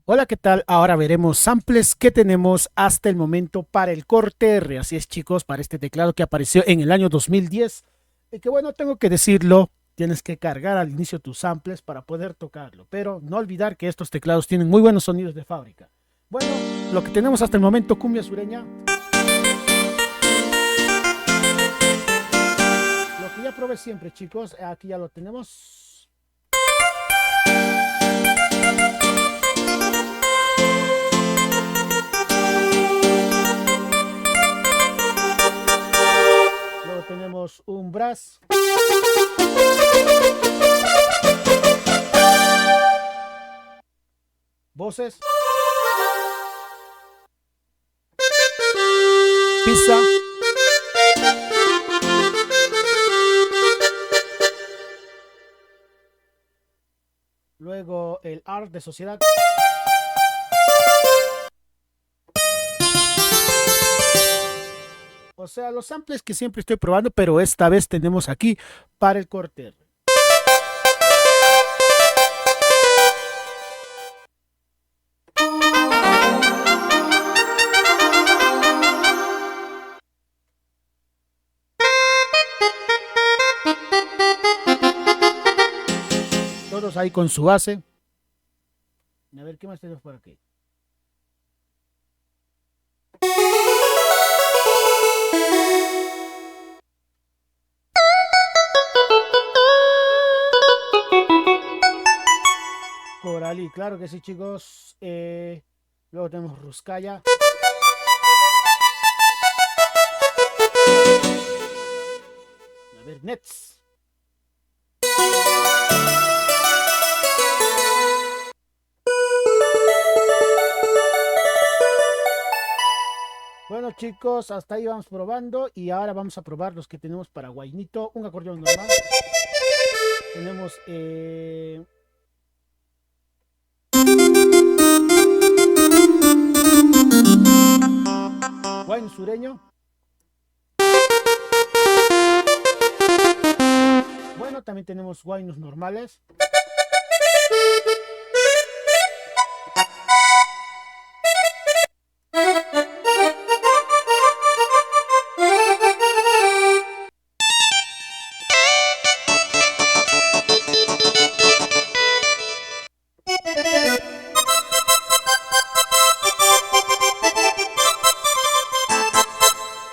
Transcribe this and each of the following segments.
Hola, ¿qué tal? Ahora veremos samples que tenemos hasta el momento para el Corte-R. Así es, chicos, para este teclado que apareció en el año 2010. Y que bueno, tengo que decirlo, tienes que cargar al inicio tus samples para poder tocarlo. Pero no olvidar que estos teclados tienen muy buenos sonidos de fábrica. Bueno, lo que tenemos hasta el momento, cumbia sureña. Lo que ya probé siempre, chicos, aquí ya lo tenemos. Luego tenemos un brass. Voces. Pizza. Luego el art de sociedad. O sea, los samples que siempre estoy probando, pero esta vez tenemos aquí para el Corte-R. Todos ahí con su base. A ver, ¿qué más tenemos por aquí? Coralí, claro que sí, chicos. Luego tenemos Ruskaya. A ver, Nets. Bueno, chicos, hasta ahí vamos probando y ahora vamos a probar los que tenemos para guainito. Un acordeón normal. Tenemos guayno sureño. Bueno, también tenemos guaynos normales.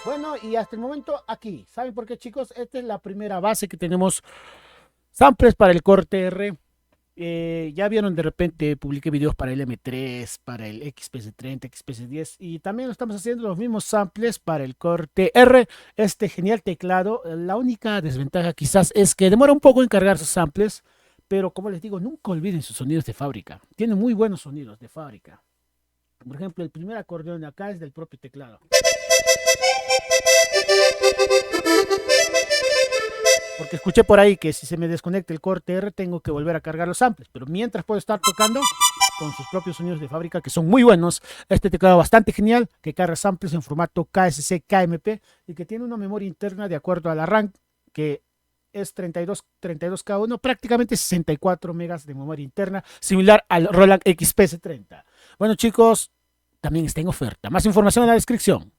Bueno, y hasta el momento aquí. ¿Saben por qué, chicos? Esta es la primera base que tenemos samples para el Corte-R. Ya vieron, de repente publiqué videos para el M3, para el XPC30, XPC10 y también estamos haciendo los mismos samples para el Corte-R. Este genial teclado, la única desventaja quizás es que demora un poco en cargar sus samples, pero como les digo, nunca olviden sus sonidos de fábrica. Tiene muy buenos sonidos de fábrica. Por ejemplo, el primer acordeón de acá es del propio teclado. Porque escuché por ahí que si se me desconecta el Corte-R tengo que volver a cargar los samples, pero mientras puedo estar tocando con sus propios sonidos de fábrica que son muy buenos. Este teclado bastante genial que carga samples en formato KSC KMP y que tiene una memoria interna de acuerdo a la RAM que es 32K1, prácticamente 64 megas de memoria interna, similar al Roland XPC30. Bueno, chicos, también está en oferta. Más información en la descripción.